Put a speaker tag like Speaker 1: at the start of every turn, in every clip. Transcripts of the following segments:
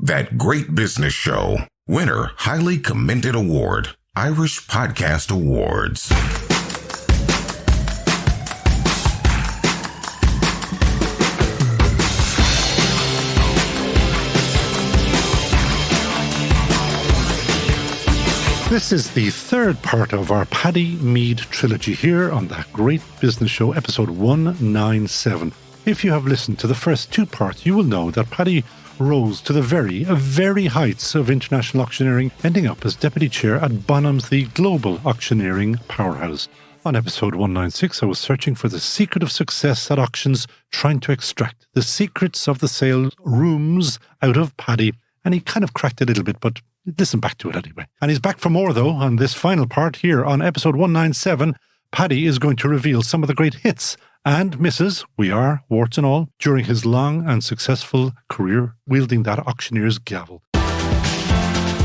Speaker 1: That Great Business Show. Winner, highly commended award. Irish Podcast Awards.
Speaker 2: This is the third part of our Paddy Meade trilogy here on That Great Business Show, episode 197. If you have listened to the first two parts, you will know that Paddy rose to the very heights of international auctioneering, ending up as deputy chair at Bonham's, the global auctioneering powerhouse. On episode 196, I was searching for the secret of success at auctions, trying to extract the secrets of the sale rooms out of Paddy, and he kind of cracked a little bit, but listen back to it anyway. And he's back for more, though, on this final part here on episode 197. Paddy is going to reveal some of the great hits and misses, we are, warts and all, during his long and successful career wielding that auctioneer's gavel.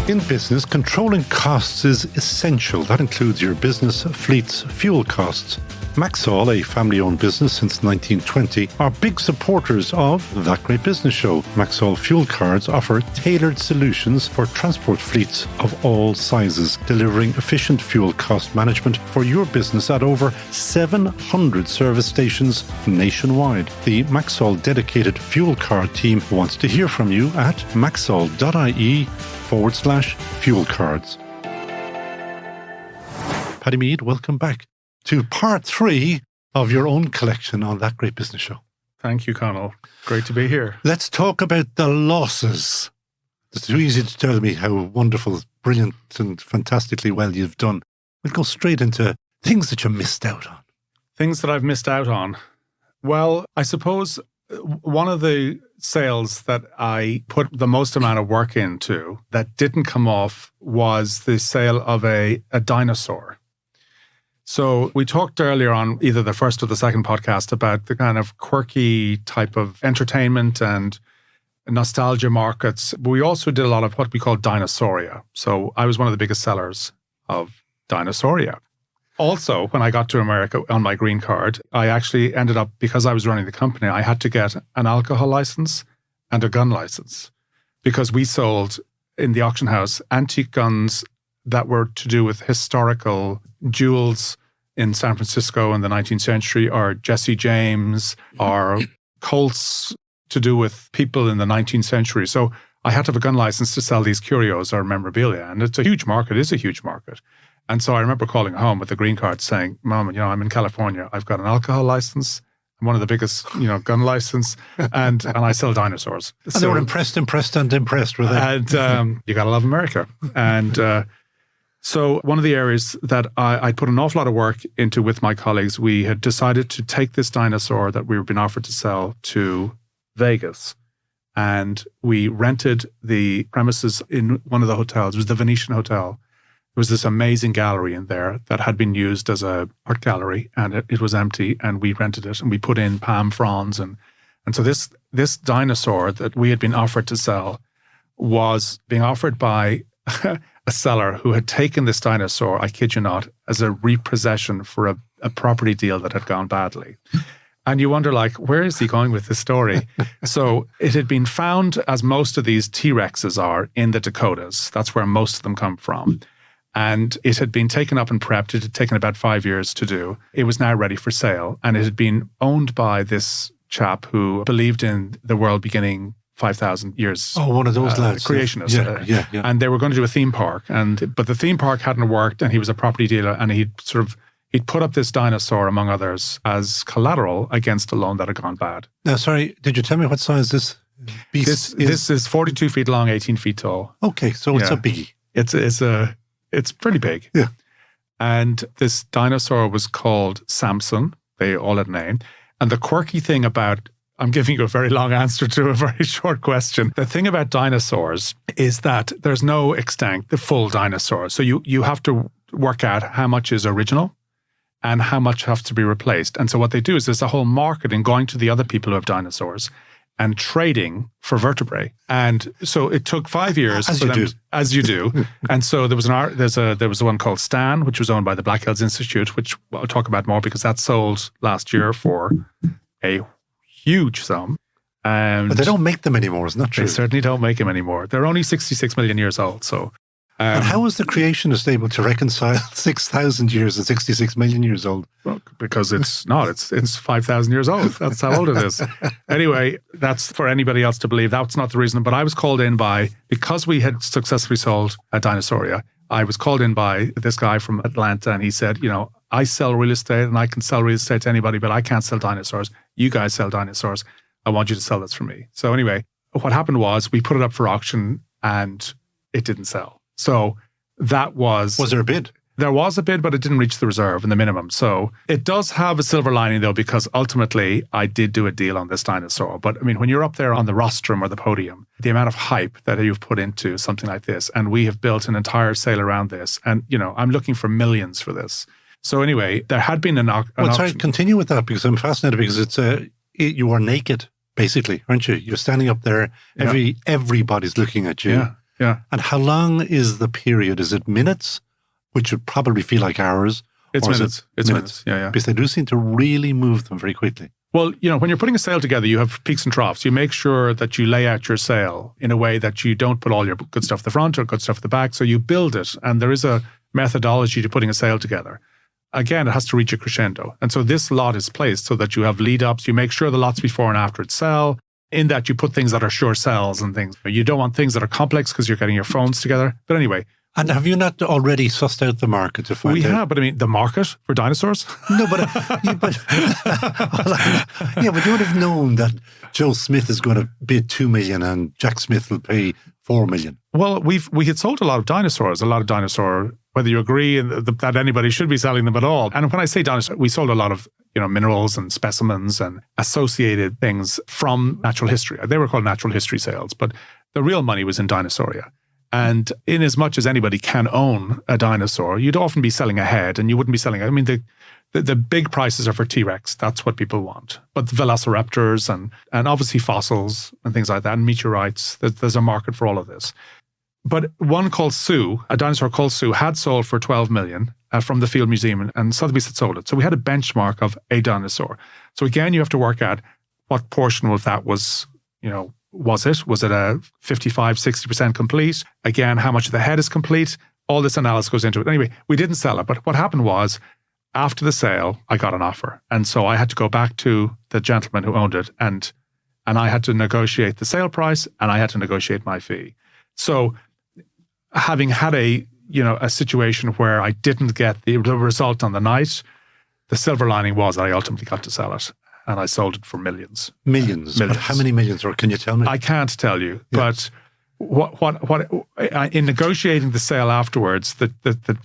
Speaker 2: In business, controlling costs is essential. That includes your business fleet's fuel costs. Maxall, a family-owned business since 1920, are big supporters of That Great Business Show. Maxall fuel cards offer tailored solutions for transport fleets of all sizes, delivering efficient fuel cost management for your business at over 700 service stations nationwide. The Maxall dedicated fuel card team wants to hear from you at maxall.ie/fuel cards. Paddy Meade, welcome back to part 3 of your own collection on That Great Business Show.
Speaker 3: Thank you, Connell. Great to be here.
Speaker 2: Let's talk about the losses. It's too easy to tell me how wonderful, brilliant and fantastically well you've done. We'll go straight into things that you missed out on.
Speaker 3: Things that I've missed out on. Well, I suppose one of the sales that I put the most amount of work into that didn't come off was the sale of a dinosaur. So we talked earlier on either the first or the second podcast about the kind of quirky type of entertainment and nostalgia markets. But we also did a lot of what we call dinosauria. So I was one of the biggest sellers of dinosauria. Also, when I got to America on my green card, I actually ended up, because I was running the company, I had to get an alcohol license and a gun license because we sold in the auction house antique guns that were to do with historical jewels in San Francisco in the 19th century, or Jesse James, or Colts to do with people in the 19th century. So I had to have a gun license to sell these curios or memorabilia. And it's a huge market. It is a huge market. And so I remember calling home with a green card saying, Mom, I'm in California. I've got an alcohol license. I'm one of the biggest, gun license. And I sell dinosaurs.
Speaker 2: And they were impressed, were they?
Speaker 3: And you got to love America. And so one of the areas that I put an awful lot of work into with my colleagues, we had decided to take this dinosaur that we were being offered to sell to Vegas. And we rented the premises in one of the hotels. It was the Venetian Hotel. There was this amazing gallery in there that had been used as a art gallery, and it was empty, and we rented it, and we put in palm fronds. And so this dinosaur that we had been offered to sell was being offered by a seller who had taken this dinosaur, I kid you not, as a repossession for a property deal that had gone badly. And you wonder, where is he going with this story? So it had been found, as most of these T-Rexes are, in the Dakotas. That's where most of them come from. And it had been taken up and prepped. It had taken about 5 years to do. It was now ready for sale. And it had been owned by this chap who believed in the world beginning 5,000 years.
Speaker 2: Oh, one of those lads.
Speaker 3: Creationist.
Speaker 2: Yeah.
Speaker 3: And they were going to do a theme park. But the theme park hadn't worked, and he was a property dealer, and he'd put up this dinosaur, among others, as collateral against a loan that had gone bad.
Speaker 2: Now, sorry, did you tell me what size this beast is?
Speaker 3: This is 42 feet long, 18 feet tall.
Speaker 2: Okay, so it's a biggie.
Speaker 3: It's pretty big.
Speaker 2: Yeah.
Speaker 3: And this dinosaur was called Samson. They all had a name. And the quirky thing about, I'm giving you a very long answer to a very short question. The thing about dinosaurs is that there's no extinct, the full dinosaur. So you have to work out how much is original and how much has to be replaced. And so what they do is there's a whole market in going to the other people who have dinosaurs and trading for vertebrae. And so it took 5 years as you do. And so there was there was one called Stan, which was owned by the Black Hills Institute, which I'll talk about more because that sold last year for a huge sum. And
Speaker 2: But they don't make them anymore, isn't that true?
Speaker 3: They certainly don't make them anymore. They're only 66 million years old. So,
Speaker 2: and how was the creationist able to reconcile 6,000 years and 66 million years old?
Speaker 3: Well, because it's not. It's 5,000 years old. That's how old it is. Anyway, that's for anybody else to believe. That's not the reason. But I was called in because we had successfully sold a dinosauria, I was called in by this guy from Atlanta, and he said, I sell real estate and I can sell real estate to anybody, but I can't sell dinosaurs. You guys sell dinosaurs. I want you to sell this for me. So anyway, what happened was we put it up for auction and it didn't sell. So that was
Speaker 2: there a bid?
Speaker 3: There was a bid, but it didn't reach the reserve and the minimum. So it does have a silver lining, though, because ultimately I did do a deal on this dinosaur. But I mean, when you're up there on the rostrum or the podium, the amount of hype that you've put into something like this, and we have built an entire sale around this, and I'm looking for millions for this. So anyway, there had been an auction.
Speaker 2: Sorry, continue with that, because I'm fascinated, because you are naked, basically, aren't you? You're standing up there. Everybody's looking at you.
Speaker 3: Yeah.
Speaker 2: And how long is the period? Is it minutes? Which would probably feel like hours.
Speaker 3: It's minutes. It's minutes. Yeah.
Speaker 2: Because they do seem to really move them very quickly.
Speaker 3: Well, when you're putting a sale together, you have peaks and troughs. You make sure that you lay out your sale in a way that you don't put all your good stuff at the front or good stuff at the back. So you build it, and there is a methodology to putting a sale together. Again, it has to reach a crescendo. And so this lot is placed so that you have lead ups. You make sure the lots before and after it sell, in that you put things that are sure sells and things. You don't want things that are complex because you're getting your phones together. But anyway.
Speaker 2: And have you not already sussed out the market to find out? We
Speaker 3: have, but I mean, the market for dinosaurs?
Speaker 2: No, but you would have known that Joe Smith is going to bid 2 million and Jack Smith will pay 4 million.
Speaker 3: Well, we had sold a lot of dinosaurs, whether you agree that anybody should be selling them at all. And when I say dinosaur, we sold a lot of minerals and specimens and associated things from natural history. They were called natural history sales, but the real money was in dinosauria. And in as much as anybody can own a dinosaur, you'd often be selling a head, and you wouldn't be selling. I mean, the big prices are for T-Rex. That's what people want. But the velociraptors and obviously fossils and things like that, and meteorites, there's a market for all of this. But one called Sue, a dinosaur called Sue, had sold for 12 million from the Field Museum, and Sotheby's had sold it. So we had a benchmark of a dinosaur. So again, you have to work out what portion of that was, was it a 55, 60% complete? Again, how much of the head is complete? All this analysis goes into it. Anyway, we didn't sell it. But what happened was, after the sale, I got an offer. And so I had to go back to the gentleman who owned it, and I had to negotiate the sale price, and I had to negotiate my fee. So having had a situation where I didn't get the result on the night, the silver lining was that I ultimately got to sell it. And I sold it for millions.
Speaker 2: Millions. But how many millions? Or can you tell me?
Speaker 3: I can't tell you. Yeah. But what in negotiating the sale afterwards, the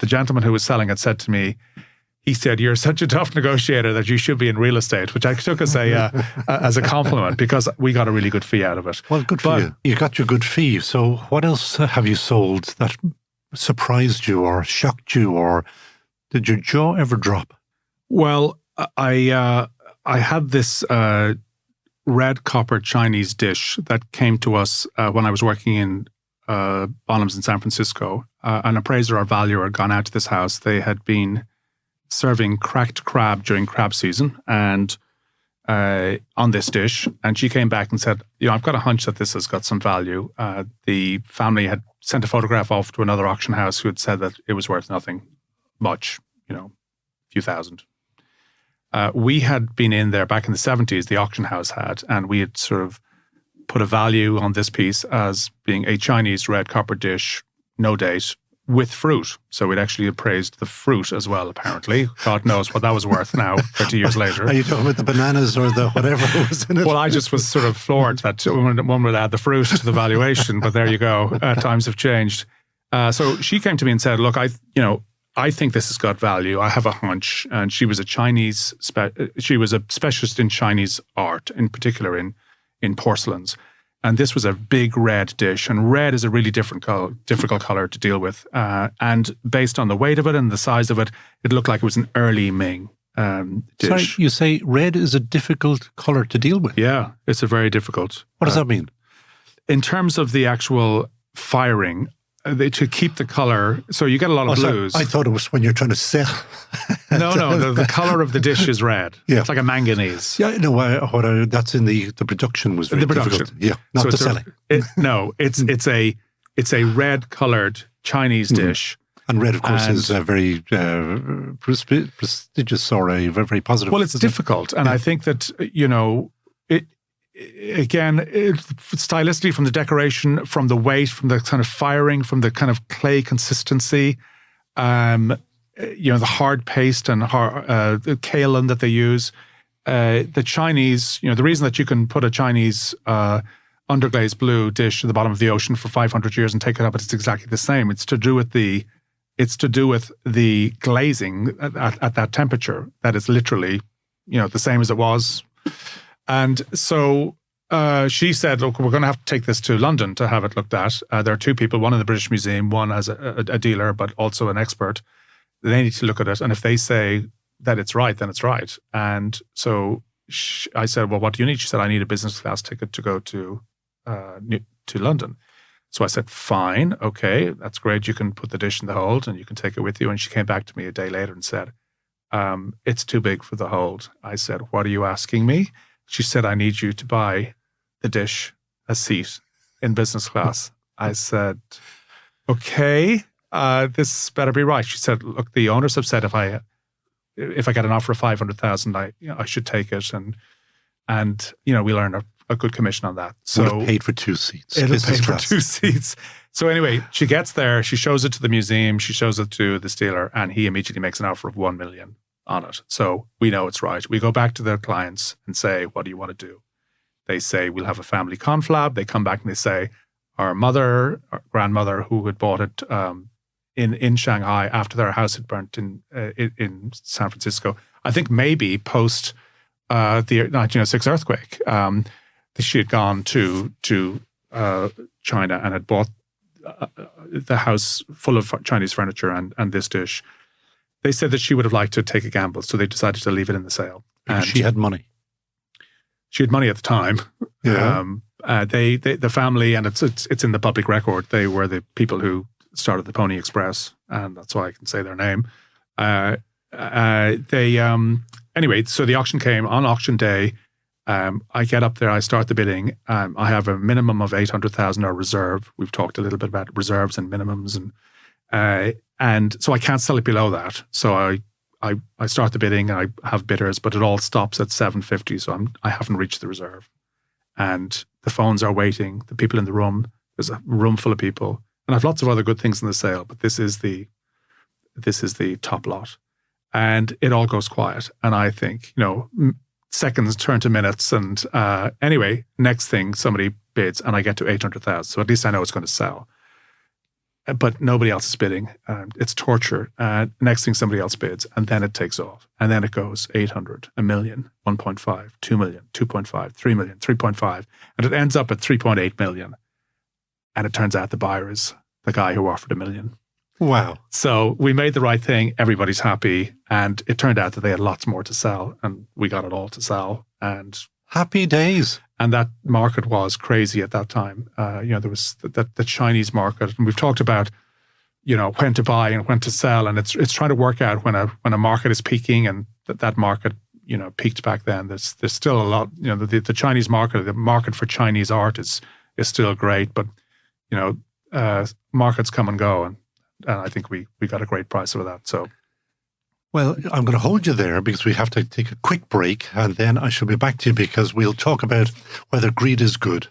Speaker 3: gentleman who was selling it said to me, he said, "You're such a tough negotiator that you should be in real estate," which I took as a compliment, because we got a really good fee out of it.
Speaker 2: Well, good for you. You got your good fee. So what else have you sold that surprised you or shocked you, or did your jaw ever drop?
Speaker 3: Well, I had this red copper Chinese dish that came to us when I was working in Bonhams in San Francisco. An appraiser or valuer had gone out to this house. They had been serving cracked crab during crab season and on this dish. And she came back and said, I've got a hunch that this has got some value. The family had sent a photograph off to another auction house who had said that it was worth nothing much, a few thousand. We had been in there back in the 70s, the auction house had, and we had sort of put a value on this piece as being a Chinese red copper dish, no date, with fruit. So we'd actually appraised the fruit as well, apparently. God knows what that was worth now, 30 years later.
Speaker 2: Are you talking about the bananas or the whatever was in it?
Speaker 3: Well, I just was sort of floored that one would add the fruit to the valuation, but there you go. Times have changed. So she came to me and said, look, I think this has got value. I have a hunch. And she was she was a specialist in Chinese art, in particular in porcelains. And this was a big red dish, and red is a really difficult color to deal with. And based on the weight of it and the size of it, it looked like it was an early Ming dish.
Speaker 2: Sorry, you say red is a difficult color to deal with?
Speaker 3: Yeah, it's a very difficult.
Speaker 2: What does that mean?
Speaker 3: In terms of the actual firing, to keep the color. So you get a lot of blues.
Speaker 2: I thought it was when you're trying to sell.
Speaker 3: No, the color of the dish is red.
Speaker 2: Yeah.
Speaker 3: It's like a manganese.
Speaker 2: Yeah, no, that's in the production was very
Speaker 3: the production.
Speaker 2: difficult. Yeah, not the selling.
Speaker 3: It's a red colored Chinese dish.
Speaker 2: And red, of course, is a very prestigious or a very, very positive.
Speaker 3: Well, it's difficult. And I think that, stylistically, from the decoration, from the weight, from the kind of firing, from the kind of clay consistency, the hard paste and the kaolin that they use, the Chinese, the reason that you can put a Chinese underglazed blue dish at the bottom of the ocean for 500 years and take it up, it's exactly the same. It's to do with the glazing at that temperature that is literally, the same as it was. And so she said, look, we're going to have to take this to London to have it looked at. There are two people, one in the British Museum, one as a dealer, but also an expert. They need to look at it. And if they say that it's right, then it's right. And so I said, well, what do you need? She said, I need a business class ticket to go to London. So I said, fine, okay, that's great. You can put the dish in the hold and you can take it with you. And she came back to me a day later and said, it's too big for the hold. I said, what are you asking me? She said, I need you to buy the dish a seat in business class. I said, okay, this better be right. She said, look, the owners have said if I get an offer of 500,000, I should take it. And we'll earn a good commission on that. So
Speaker 2: it'll paid for 2 seats.
Speaker 3: It'll pay for 2 seats. So anyway, she gets there, she shows it to the museum, she shows it to the dealer, and he immediately makes an offer of 1 million on it. So we know it's right. We go back to their clients and say, what do you want to do? They say, we'll have a family conflab. They come back and they say, our grandmother who had bought it in Shanghai after their house had burnt in San Francisco, I think maybe post the 1906 earthquake, she had gone to China and had bought the house full of Chinese furniture and this dish. They said that she would have liked to take a gamble, so they decided to leave it in the sale.
Speaker 2: And she had money.
Speaker 3: She had money at the time.
Speaker 2: Yeah.
Speaker 3: The family, and it's in the public record, they were the people who started the Pony Express, and that's why I can say their name. Anyway, so the auction came on auction day. I get up there, I start the bidding. I have a minimum of 800,000 or reserve. We've talked a little bit about reserves and minimums, and so I can't sell it below that. So I start the bidding and I have bidders, but it all stops at 750. So I haven't reached the reserve, and the phones are waiting. The people in the room, there's a room full of people, and I have lots of other good things in the sale, but this is the top lot, and it all goes quiet. And I think, seconds turn to minutes. And anyway, next thing somebody bids and I get to 800,000. So at least I know it's going to sell. But nobody else is bidding. It's torture. Next thing somebody else bids and then it takes off. And then it goes 800, 1 million, 1.5, 2 million, 2.5, 3 million, 3.5. And it ends up at 3.8 million. And it turns out the buyer is the guy who offered 1 million.
Speaker 2: Wow.
Speaker 3: So we made the right thing. Everybody's happy. And it turned out that they had lots more to sell. And we got it all to sell. And
Speaker 2: happy days.
Speaker 3: And that market was crazy at that time. There was the Chinese market. And we've talked about, when to buy and when to sell. And it's trying to work out when a market is peaking, and that market, peaked back then. There's still a lot, the Chinese market, the market for Chinese art is still great. But, markets come and go. And I think we got a great price for that. So,
Speaker 2: well, I'm going to hold you there because we have to take a quick break, and then I shall be back to you because we'll talk about whether greed is good.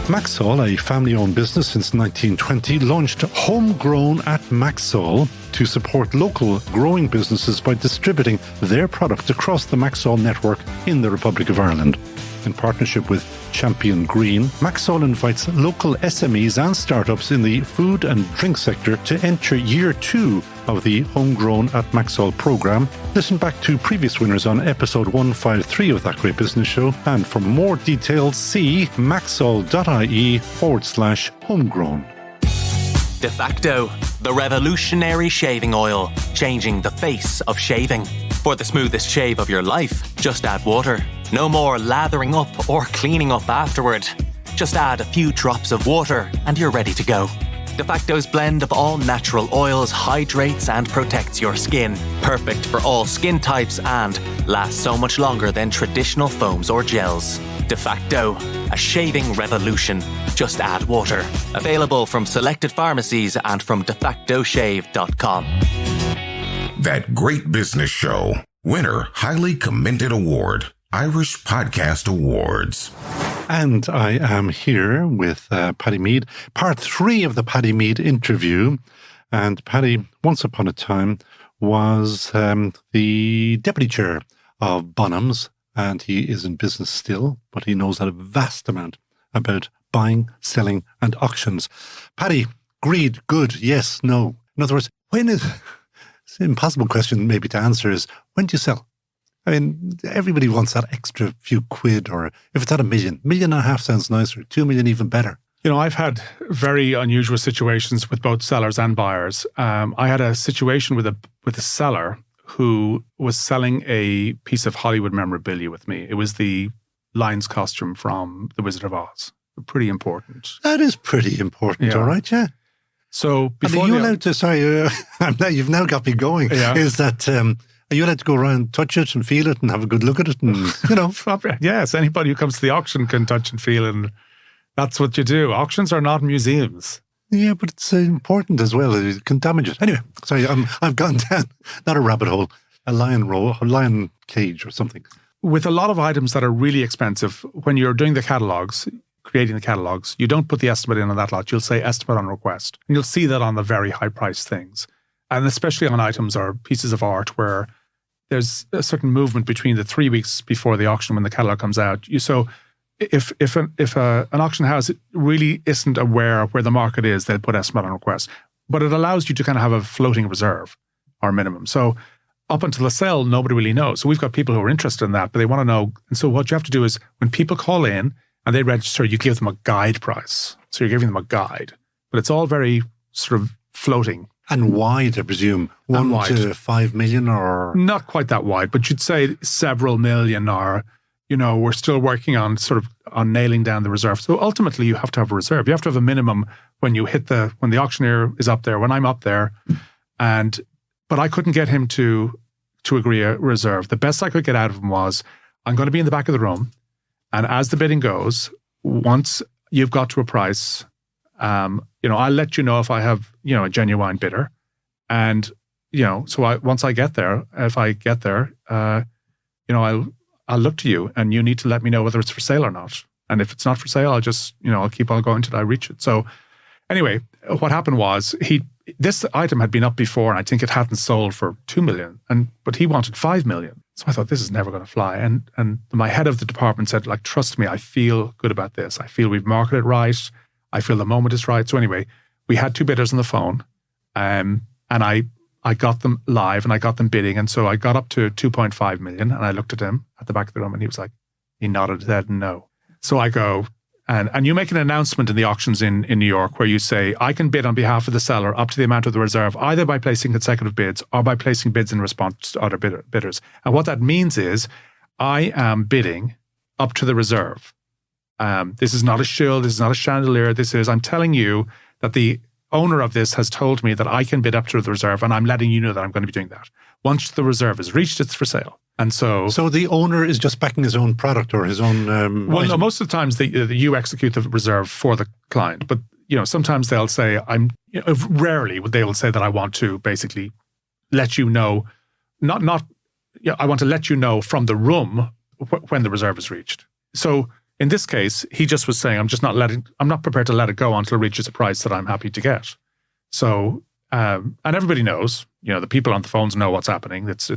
Speaker 2: Maxall, a family-owned business since 1920, launched Homegrown at Maxall to support local growing businesses by distributing their product across the Maxall network in the Republic of Ireland. In partnership with Champion Green, Maxall invites local SMEs and startups in the food and drink sector to enter year 2 of the Homegrown at Maxall programme. Listen back to previous winners on episode 153 of That Great Business Show, and for more details, see maxall.ie/homegrown.
Speaker 4: De facto, the revolutionary shaving oil, changing the face of shaving. For the smoothest shave of your life, just add water. No more lathering up or cleaning up afterward. Just add a few drops of water and you're ready to go. De facto's blend of all natural oils hydrates and protects your skin. Perfect for all skin types and lasts so much longer than traditional foams or gels. De facto, a shaving revolution. Just add water. Available from selected pharmacies and from defactoshave.com.
Speaker 1: That Great Business Show. Winner, highly commended award. Irish Podcast Awards.
Speaker 2: And I am here with Paddy Meade, part 3 of the Paddy Meade interview. And Paddy, once upon a time, was the deputy chair of Bonhams, and he is in business still, but he knows a vast amount about buying, selling, and auctions. Paddy, greed, good, yes, no. In other words, it's an impossible question maybe to answer is, when do you sell? I mean, everybody wants that extra few quid, or if it's at $1 million, $1.5 million sounds nicer, 2 million even better.
Speaker 3: You know, I've had very unusual situations with both sellers and buyers. I had a situation with a seller who was selling a piece of Hollywood memorabilia with me. It was the lion's costume from The Wizard of Oz. Pretty important.
Speaker 2: That is pretty important, all right, yeah.
Speaker 3: So before
Speaker 2: are you allowed to, sorry, you've now got me going, is that... are you allowed to go around, touch it and feel it and have a good look at it? And, you know.
Speaker 3: Yes, anybody who comes to the auction can touch and feel, and that's what you do. Auctions are not museums.
Speaker 2: Yeah, but it's important as well. It can damage it. Anyway, sorry, I've gone down, not a rabbit hole, a lion cage or something.
Speaker 3: With a lot of items that are really expensive, when you're doing the catalogues, creating the catalogues, you don't put the estimate in on that lot. You'll say estimate on request. And you'll see that on the very high-priced things. And especially on items or pieces of art where there's a certain movement between the 3 weeks before the auction when the catalogue comes out. So if an auction house really isn't aware of where the market is, they'll put estimate on request. But it allows you to kind of have a floating reserve or minimum. So up until the sale, nobody really knows. So we've got people who are interested in that, but they want to know. And so what you have to do is when people call in and they register, you give them a guide price. So you're giving them a guide. But it's all very sort of floating.
Speaker 2: And wide, I presume, 1 to 5 million, or
Speaker 3: not quite that wide, but you'd say several million, or we're still working on on nailing down the reserve. So ultimately, you have to have a reserve. You have to have a minimum when the auctioneer is up there, when I'm up there, but I couldn't get him to agree a reserve. The best I could get out of him was, I'm going to be in the back of the room, and as the bidding goes, once you've got to a price. I'll let you know if I have, a genuine bidder. And, once I get there, if I get there, I'll look to you and you need to let me know whether it's for sale or not. And if it's not for sale, I'll just, I'll keep on going until I reach it. So anyway, what happened was this item had been up before and I think it hadn't sold for 2 million, but he wanted 5 million. So I thought, this is never going to fly. And my head of the department said, trust me, I feel good about this. I feel we've marketed right. I feel the moment is right. So anyway, we had 2 bidders on the phone, and I got them live and I got them bidding. And so I got up to 2.5 million and I looked at him at the back of the room and he nodded his head no. So I go, and you make an announcement in the auctions in New York where you say, I can bid on behalf of the seller up to the amount of the reserve, either by placing consecutive bids or by placing bids in response to other bidders. And what that means is I am bidding up to the reserve. This is not a shield. This is not a chandelier. I'm telling you that the owner of this has told me that I can bid up to the reserve, and I'm letting you know that I'm going to be doing that. Once the reserve is reached, it's for sale. And so
Speaker 2: the owner is just backing his own product or his own.
Speaker 3: Well, no, most of the times you execute the reserve for the client, but sometimes they'll say rarely they will say that I want to basically let you know, I want to let you know from the room when the reserve is reached. So. In this case, he just was saying, I'm not prepared to let it go until it reaches a price that I'm happy to get. So, and everybody knows, the people on the phones know what's happening. It's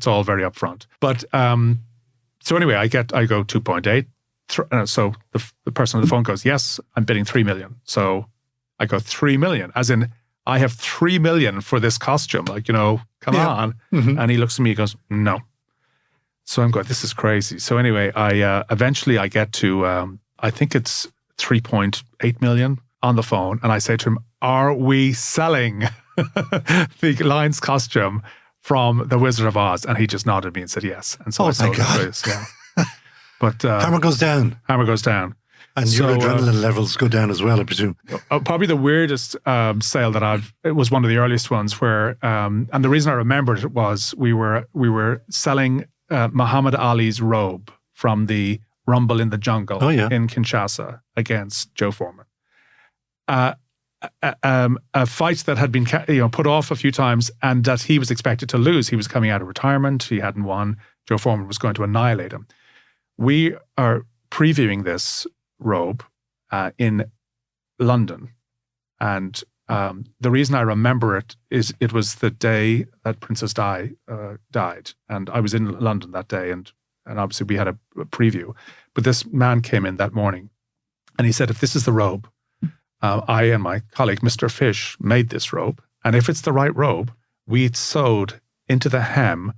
Speaker 3: all very upfront. But, so anyway, I go 2.8. So the person on the phone goes, yes, I'm bidding 3 million. So I go 3 million, as in I have 3 million for this costume. Come on. Mm-hmm. And he looks at me, he goes, no. So I'm going, this is crazy. So anyway, I eventually I get to, I think it's 3.8 million on the phone. And I say to him, are we selling the lion's costume from The Wizard of Oz? And he just nodded at me and said yes. And so I sold it. Yeah. But
Speaker 2: hammer goes down.
Speaker 3: Hammer goes down.
Speaker 2: And your adrenaline levels go down as well, I presume.
Speaker 3: Probably the weirdest sale that it was one of the earliest ones where, and the reason I remembered it was we were selling Muhamad Ali's robe from the Rumble in the Jungle in Kinshasa against Joe Foreman. A fight that had been put off a few times and that he was expected to lose. He was coming out of retirement. He hadn't won. Joe Foreman was going to annihilate him. We are previewing this robe in London. And the reason I remember it is it was the day that Princess Di died. And I was in London that day. And obviously we had a preview. But this man came in that morning and he said, if this is the robe, I and my colleague, Mr. Fish, made this robe. And if it's the right robe, we'd sewed into the hem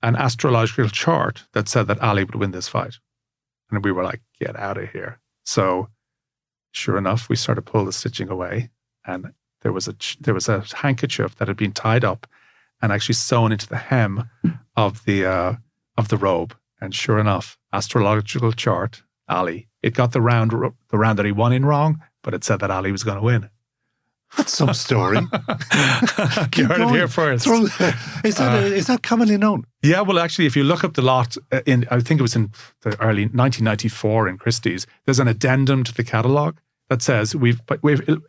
Speaker 3: an astrological chart that said that Ali would win this fight. And we were like, get out of here. So sure enough, we started to pull the stitching away. And there was a handkerchief that had been tied up and actually sewn into the hem of the robe. And sure enough, astrological chart, Ali. It got the round that he won in wrong, but it said that Ali was going to win.
Speaker 2: That's some story.
Speaker 3: You heard it here first.
Speaker 2: Is that commonly known?
Speaker 3: Yeah, well, actually, if you look up the lot, I think it was in the early 1994 in Christie's, there's an addendum to the catalogue that says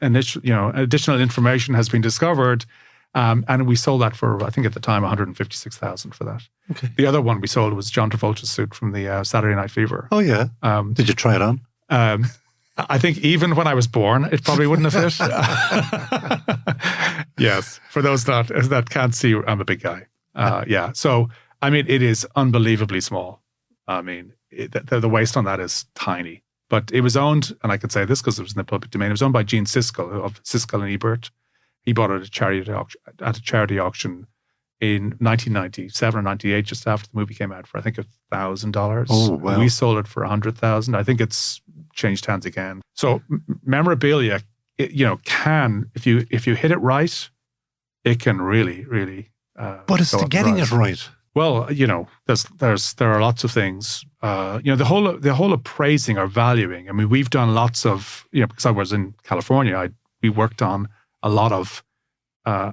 Speaker 3: additional information has been discovered, and we sold that for, I think at the time, $156,000 for that. Okay. The other one we sold was John Travolta's suit from the Saturday Night Fever.
Speaker 2: Oh yeah. Did you try it on?
Speaker 3: I think even when I was born, it probably wouldn't have fit. Yes, for those that can't see, I'm a big guy. Yeah, so I mean, it is unbelievably small. I mean, the waist on that is tiny. But it was owned, and I can say this because it was in the public domain. It was owned by Gene Siskel of Siskel and Ebert. He bought it at a charity auction in 1997 or 98, just after the movie came out, for I think $1,000.
Speaker 2: Oh, wow.
Speaker 3: We sold it for $100,000. I think it's changed hands again. So memorabilia, can, if you hit it right, it can really, really.
Speaker 2: But it's getting it right.
Speaker 3: Well, there are lots of things. The whole appraising or valuing. I mean, we've done lots of, because I was in California, we worked on a lot of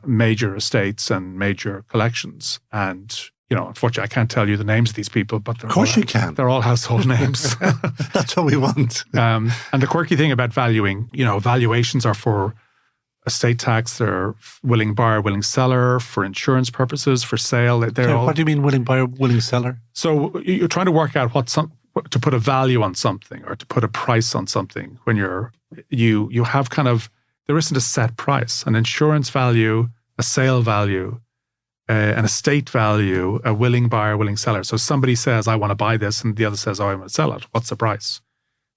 Speaker 3: major estates and major collections. And, unfortunately, I can't tell you the names of these people, but
Speaker 2: of course you can.
Speaker 3: They're all household names.
Speaker 2: That's what we want.
Speaker 3: And the quirky thing about valuing, valuations are for estate tax, they're willing buyer, willing seller, for insurance purposes, for sale. What
Speaker 2: do you mean willing buyer, willing seller?
Speaker 3: So you're trying to work out to put a value on something or to put a price on something when you have kind of, there isn't a set price. An insurance value, a sale value, an estate value, a willing buyer, willing seller. So somebody says, I want to buy this, and the other says, I want to sell it. What's the price?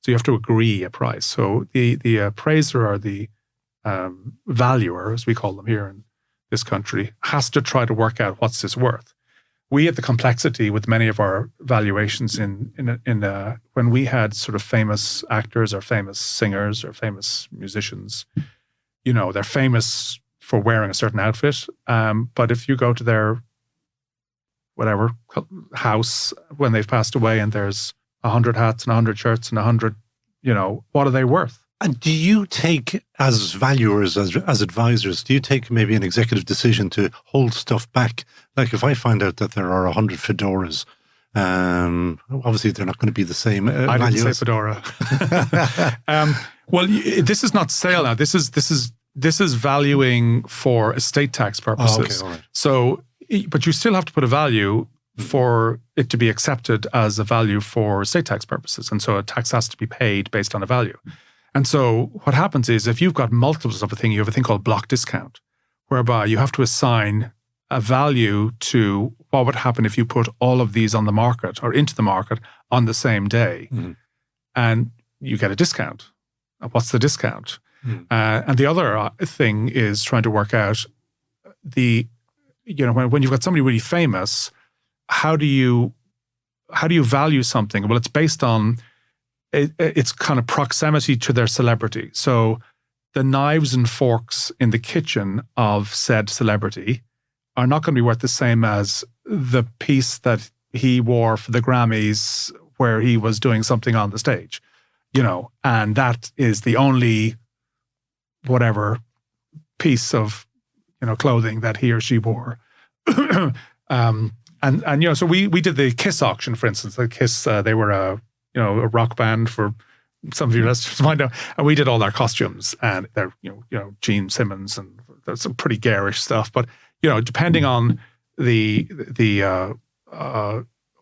Speaker 3: So you have to agree a price. So the appraiser or the valuer, as we call them here in this country, has to try to work out what's this worth. We had the complexity with many of our valuations in when we had sort of famous actors or famous singers or famous musicians. They're famous for wearing a certain outfit, but if you go to their whatever house when they've passed away and there's 100 hats and 100 shirts and 100, what are they worth?
Speaker 2: And do you take, as valuers, as advisors, do you take maybe an executive decision to hold stuff back? Like if I find out that there are 100 fedoras, obviously they're not going to be the same
Speaker 3: I didn't say fedora. Well, this is not sale now. This is valuing for estate tax purposes.
Speaker 2: Oh, okay, all right.
Speaker 3: So, but you still have to put a value for it to be accepted as a value for estate tax purposes. And so a tax has to be paid based on a value. And so what happens is if you've got multiples of a thing, you have a thing called block discount, whereby you have to assign a value to what would happen if you put all of these on the market or into the market on the same day. Mm-hmm. And you get a discount. What's the discount? Mm-hmm. And the other thing is trying to work out when you've got somebody really famous, how do you value something? Well, it's based on it's kind of proximity to their celebrity. So the knives and forks in the kitchen of said celebrity are not going to be worth the same as the piece that he wore for the Grammys where he was doing something on the stage. and that is the only whatever piece of, clothing that he or she wore. So we did the Kiss auction, for instance. The Kiss, they were a rock band, for some of your listeners might know, and we did all their costumes, and they're Gene Simmons, and there's some pretty garish stuff. But depending on the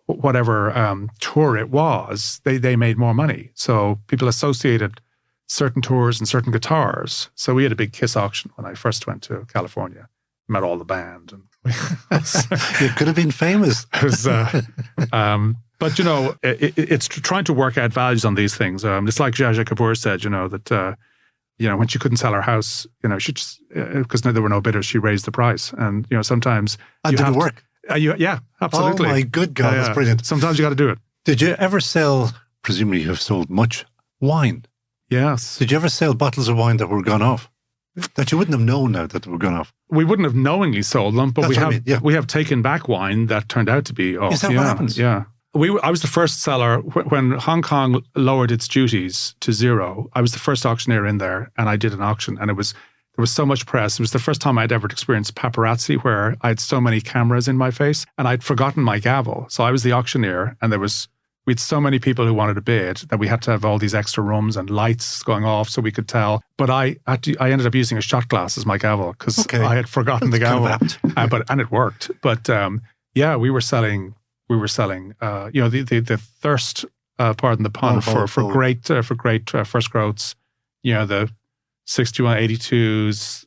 Speaker 3: whatever tour it was, they made more money. So people associated certain tours and certain guitars. So we had a big Kiss auction when I first went to California. Met all the band, and
Speaker 2: you could have been famous.
Speaker 3: But it's trying to work out values on these things. It's like Zsa Zsa Gabor said, that when she couldn't sell her house, she just because there were no bidders, she raised the price, and sometimes
Speaker 2: and did it work?
Speaker 3: Yeah, absolutely.
Speaker 2: Oh my good God, that's brilliant.
Speaker 3: Sometimes you got to do it.
Speaker 2: Did you ever sell? Presumably, you have sold much wine.
Speaker 3: Yes.
Speaker 2: Did you ever sell bottles of wine that were gone off? That you wouldn't have known now that they were gone off.
Speaker 3: We wouldn't have knowingly sold them, but
Speaker 2: That's
Speaker 3: we have taken back wine that turned out to be off.
Speaker 2: Is that what happens?
Speaker 3: Yeah. I was the first seller when Hong Kong lowered its duties to 0. I was the first auctioneer in there, and I did an auction, and there was so much press. It was the first time I'd ever experienced paparazzi, where I had so many cameras in my face, and I'd forgotten my gavel. So I was the auctioneer, and we had so many people who wanted to bid that we had to have all these extra rooms and lights going off so we could tell. But I ended up using a shot glass as my gavel because I had forgotten the gavel, and it worked. But we were selling. The thirst, pardon the pun, for great first growths. The 6182s,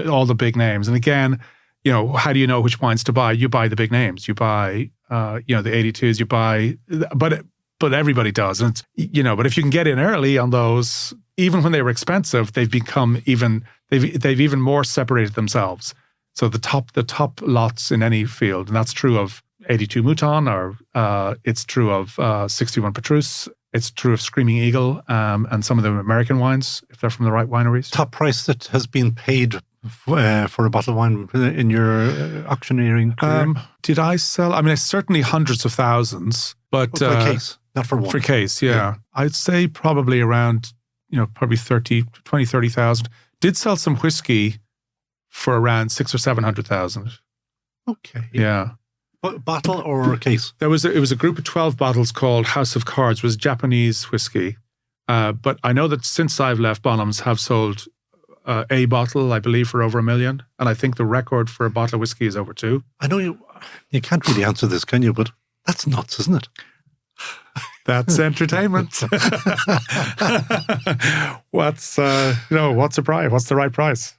Speaker 3: all the big names. And again, how do you know which wines to buy? You buy the big names. You buy, the 82s. You buy, but everybody does. And it's, but if you can get in early on those, even when they were expensive, they've become they've even more separated themselves. So the top lots in any field, and that's true of 82 Mouton, or it's true of 61 Petrus. It's true of Screaming Eagle, and some of the American wines, if they're from the right wineries.
Speaker 2: Top price that has been paid for a bottle of wine in your auctioneering career?
Speaker 3: Did I sell? I mean, certainly hundreds of thousands, but
Speaker 2: for a case, not for one.
Speaker 3: For a case, yeah. I'd say probably around, probably 30,000. Did sell some whiskey for around 600,000 or 700,000.
Speaker 2: Okay.
Speaker 3: Yeah.
Speaker 2: Bottle or case?
Speaker 3: It was a group of 12 bottles called House of Cards. It was Japanese whiskey. But I know that since I've left, Bonhams have sold a bottle, I believe, for over $1 million. And I think the record for a bottle of whiskey is over 2.
Speaker 2: I know you can't really answer this, can you? But that's nuts, isn't it?
Speaker 3: That's entertainment. What's a price? What's the right price?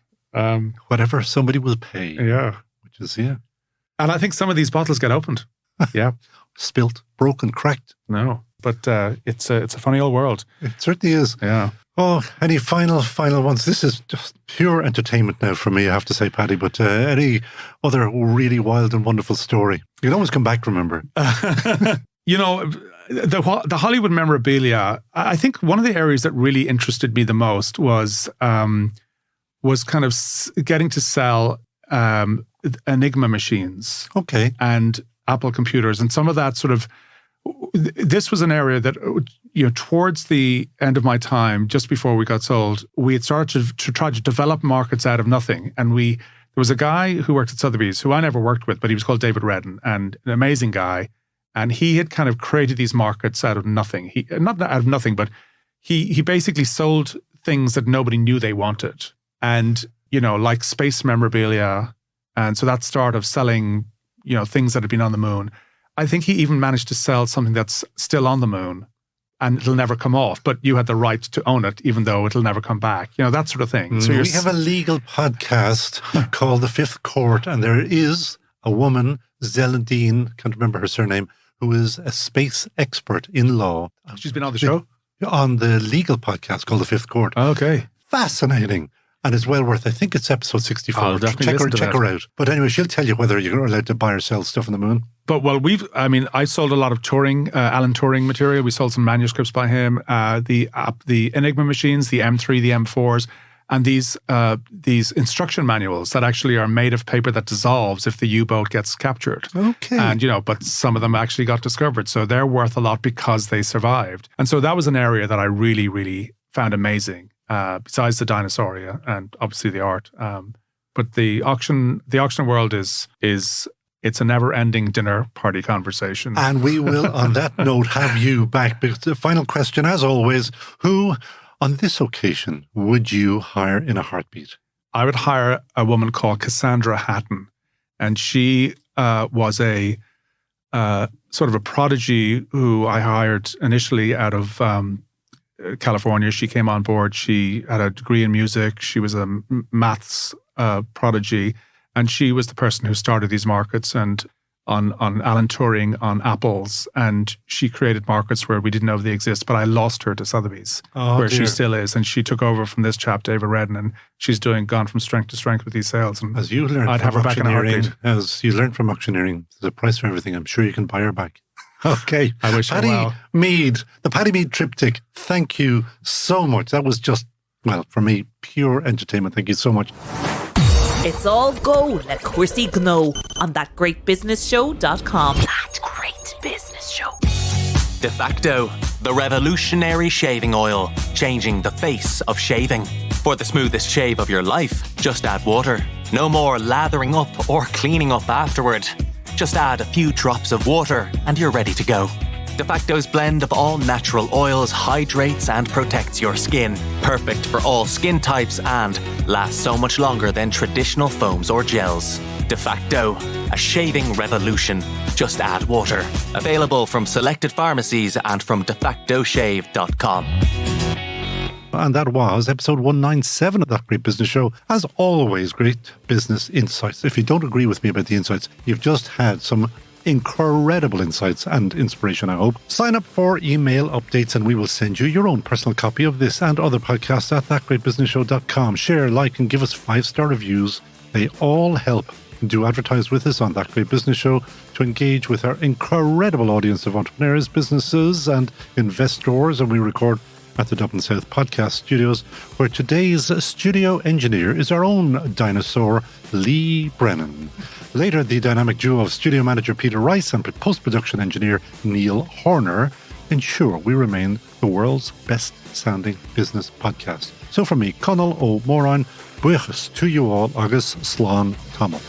Speaker 2: Whatever somebody will pay.
Speaker 3: Yeah.
Speaker 2: Which is, yeah.
Speaker 3: And I think some of these bottles get opened. Yeah.
Speaker 2: Spilt, broken, cracked.
Speaker 3: No, but it's a funny old world.
Speaker 2: It certainly is.
Speaker 3: Yeah.
Speaker 2: Oh, any final ones? This is just pure entertainment now for me, I have to say, Paddy. But any other really wild and wonderful story? You can always come back, remember.
Speaker 3: The Hollywood memorabilia, I think one of the areas that really interested me the most was kind of getting to sell Enigma machines.
Speaker 2: Okay.
Speaker 3: And Apple computers. And some of that sort of, this was an area that, towards the end of my time, just before we got sold, we had started to try to develop markets out of nothing. And there was a guy who worked at Sotheby's who I never worked with, but he was called David Redden, and an amazing guy. And he had kind of created these markets out of nothing. Not out of nothing, but he basically sold things that nobody knew they wanted. And, like space memorabilia. And so that start of selling, things that had been on the moon. I think he even managed to sell something that's still on the moon and it'll never come off, but you had the right to own it, even though it'll never come back. That sort of thing. So
Speaker 2: we have a legal podcast called The Fifth Court, and there is a woman, Zeladine, can't remember her surname, who is a space expert in law.
Speaker 3: She's been on the show?
Speaker 2: On the legal podcast called The Fifth Court.
Speaker 3: Okay.
Speaker 2: Fascinating. And it's well worth, I think it's episode 64.
Speaker 3: I'll definitely
Speaker 2: check her out. But anyway, she'll tell you whether you're allowed to buy or sell stuff on the moon.
Speaker 3: But I sold a lot of Alan Turing material. We sold some manuscripts by him, the Enigma machines, the M3, the M4s. and these instruction manuals that actually are made of paper that dissolves if the U-boat gets captured.
Speaker 2: Okay.
Speaker 3: And, but some of them actually got discovered. So they're worth a lot because they survived. And so that was an area that I really, really found amazing, besides the dinosauria and obviously the art. But the auction world is it's a never-ending dinner party conversation.
Speaker 2: And we will, on that note, have you back. Because the final question, as always, who on this occasion would you hire in a heartbeat?
Speaker 3: I would hire a woman called Cassandra Hatton. And she was a sort of a prodigy who I hired initially out of California. She came on board. She had a degree in music. She was a maths prodigy. And she was the person who started these markets and on Alan Turing on apples. And she created markets where we didn't know they exist. But I lost her to Sotheby's, where she still is. And she took over from this chap, David Redden, and she's gone from strength to strength with these sales. And
Speaker 2: as you learned
Speaker 3: I'd have her back in a heartbeat.
Speaker 2: As you learned from auctioneering, there's a price for everything. I'm sure you can buy her back. Okay.
Speaker 3: I wish
Speaker 2: Paddy
Speaker 3: well.
Speaker 2: Meade, the Paddy Meade Triptych, thank you so much. That was just, well, for me, pure entertainment. Thank you so much.
Speaker 5: It's all go, like Cursey Gno on thatgreatbusinessshow.com. That Great Business Show.
Speaker 4: De facto, the revolutionary shaving oil, changing the face of shaving. For the smoothest shave of your life, just add water. No more lathering up or cleaning up afterward. Just add a few drops of water and you're ready to go. De facto's blend of all natural oils hydrates and protects your skin. Perfect for all skin types and lasts so much longer than traditional foams or gels. De facto, a shaving revolution. Just add water. Available from selected pharmacies and from defactoshave.com.
Speaker 2: And that was episode 197 of That Great Business Show. As always, great business insights. If you don't agree with me about the insights, you've just had some incredible insights and inspiration, I hope. Sign up for email updates and we will send you your own personal copy of this and other podcasts at thatgreatbusinessshow.com. Share, like, and give us 5-star reviews. They all help. Do advertise with us on That Great Business Show to engage with our incredible audience of entrepreneurs, businesses, and investors. And we record at the Dublin South Podcast Studios, where today's studio engineer is our own dinosaur, Lee Brennan. Later, the dynamic duo of studio manager Peter Rice and post-production engineer Neil Horner ensure we remain the world's best-sounding business podcast. So from me, Conal O'Moran, buchas to you all, agus slán tamil.